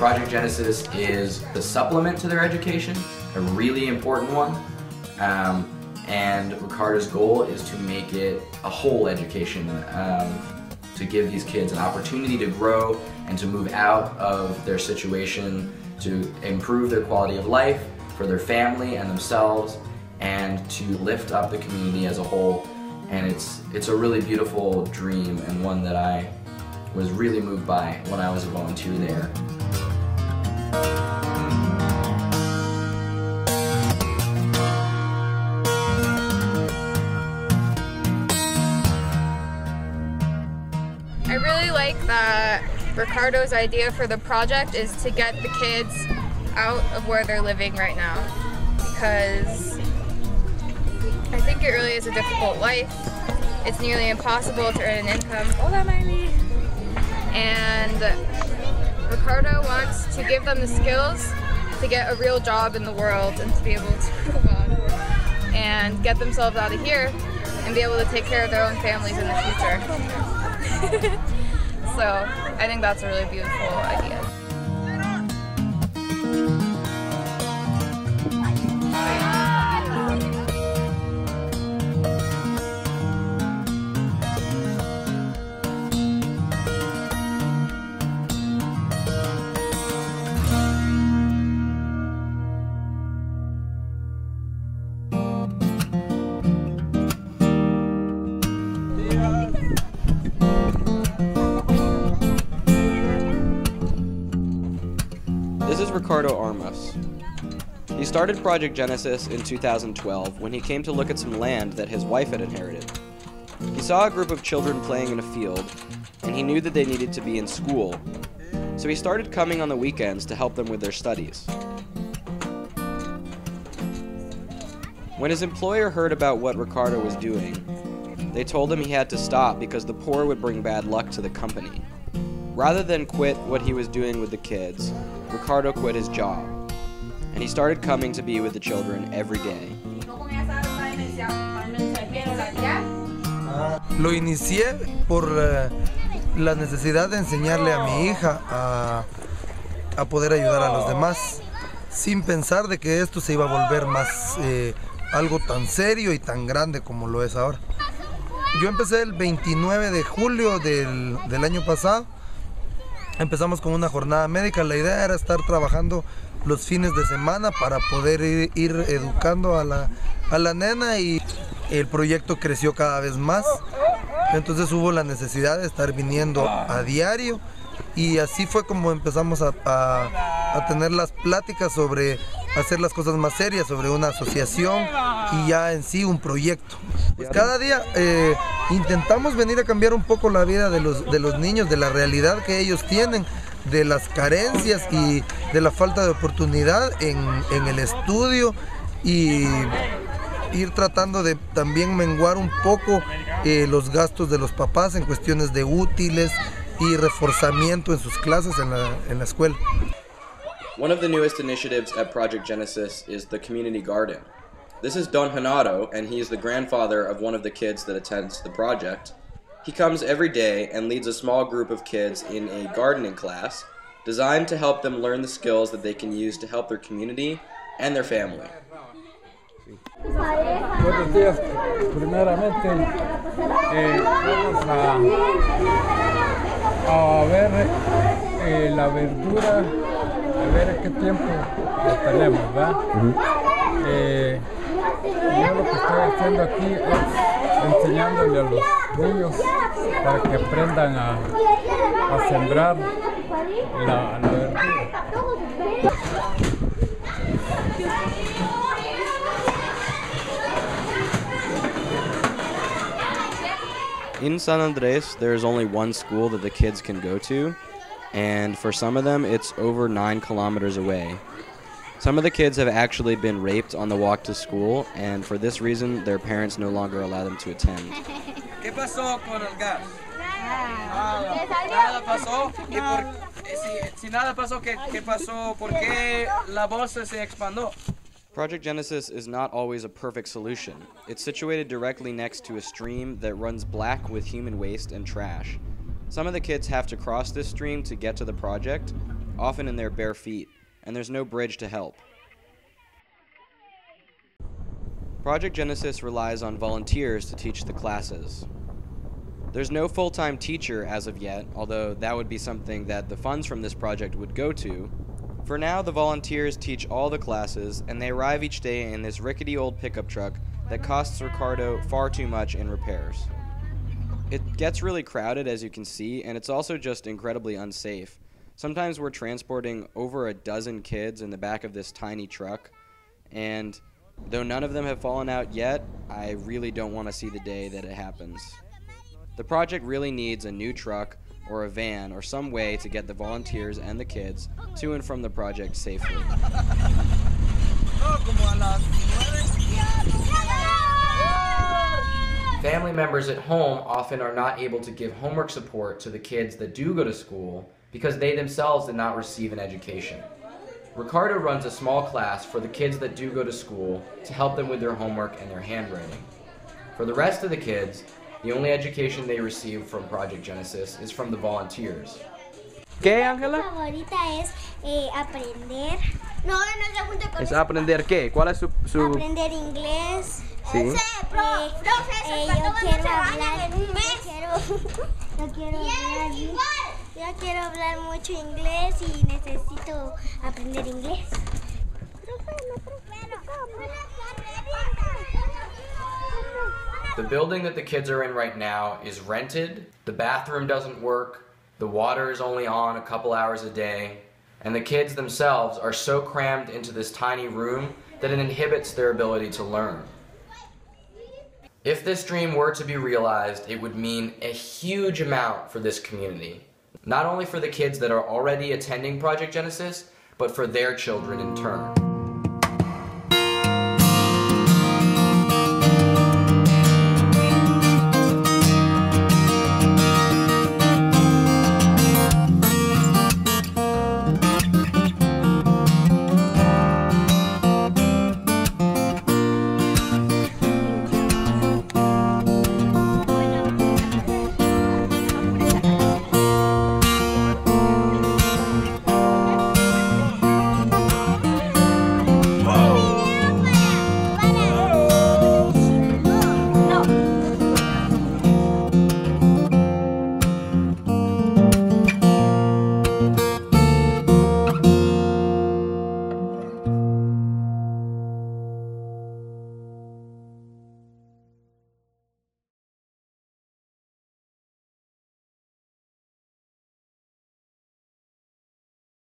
Project Genesis is the supplement to their education, a really important one. And Ricardo's goal is to make it a whole education, to give these kids an opportunity to grow and to move out of their situation, to improve their quality of life for their family and themselves, and to lift up the community as a whole. And it's a really beautiful dream, and one that I was really moved by when I was a volunteer there. I really like that Ricardo's idea for the project is to get the kids out of where they're living right now, because I think it really is a difficult life. It's nearly impossible to earn an income. Hola, Miley. And Ricardo wants to give them the skills to get a real job in the world and to be able to move on and get themselves out of here and be able to take care of their own families in the future. So I think that's a really beautiful idea. This is Ricardo Armas. He started Project Genesis in 2012 when he came to look at some land that his wife had inherited. He saw a group of children playing in a field, and he knew that they needed to be in school, so he started coming on the weekends to help them with their studies. When his employer heard about what Ricardo was doing, they told him he had to stop because the poor would bring bad luck to the company. Rather than quit what he was doing with the kids, Ricardo quit his job, and he started coming to be with the children every day. Lo inicié por la necesidad de enseñarle a mi hija a poder ayudar a los demás, sin pensar de que esto se iba a volver más algo tan serio y tan grande como lo es ahora. Yo empecé el 29 de julio del año pasado. Empezamos con una jornada médica. La idea era estar trabajando los fines de semana para poder ir educando a la nena, y el proyecto creció cada vez más. Entonces hubo la necesidad de estar viniendo a diario, y así fue como empezamos a tener las pláticas sobre hacer las cosas más serias, sobre una asociación y ya en sí un proyecto. Pues cada día intentamos venir a cambiar un poco la vida de los niños, de la realidad que ellos tienen, de las carencias y de la falta de oportunidad en el estudio, y ir tratando de también menguar un poco los gastos de los papás en cuestiones de útiles y reforzamiento en sus clases en la escuela. One of the newest initiatives at Project Genesis is the community garden. This is Don Renato, and he is the grandfather of one of the kids that attends the project. He comes every day and leads a small group of kids in a gardening class designed to help them learn the skills that they can use to help their community and their family. Buenos días. Primeramente vamos a ver la verdura, a ver qué tiempo tenemos, ¿verdad? Yo lo que estoy haciendo aquí es enseñándole a los niños para que aprendan a sembrar la verdura. In San Andres, there is only one school that the kids can go to, and for some of them, it's over 9 kilometers away. Some of the kids have actually been raped on the walk to school, and for this reason, their parents no longer allow them to attend. ¿Qué pasó con el gas? Nada pasó. Si nada pasó, ¿qué pasó? ¿Por qué la voz se expandió? Project Genesis is not always a perfect solution. It's situated directly next to a stream that runs black with human waste and trash. Some of the kids have to cross this stream to get to the project, often in their bare feet, and there's no bridge to help. Project Genesis relies on volunteers to teach the classes. There's no full-time teacher as of yet, although that would be something that the funds from this project would go to. For now, the volunteers teach all the classes, and they arrive each day in this rickety old pickup truck that costs Ricardo far too much in repairs. It gets really crowded, as you can see, and it's also just incredibly unsafe. Sometimes we're transporting over a dozen kids in the back of this tiny truck, and though none of them have fallen out yet, I really don't want to see the day that it happens. The project really needs a new truck or a van or some way to get the volunteers and the kids to and from the project safely. Family members at home often are not able to give homework support to the kids that do go to school because they themselves did not receive an education. Ricardo runs a small class for the kids that do go to school to help them with their homework and their handwriting. For the rest of the kids, the only education they receive from Project Genesis is from the volunteers. ¿Qué, Ángela? Favorita es aprender. No, no es la junta con ¿Es aprender qué? ¿Cuál es su...? Aprender inglés. Sí. Yo quiero hablar mucho inglés y necesito aprender inglés. The building that the kids are in right now is rented, the bathroom doesn't work, the water is only on a couple hours a day, and the kids themselves are so crammed into this tiny room that it inhibits their ability to learn. If this dream were to be realized, it would mean a huge amount for this community. Not only for the kids that are already attending Project Genesis, but for their children in turn.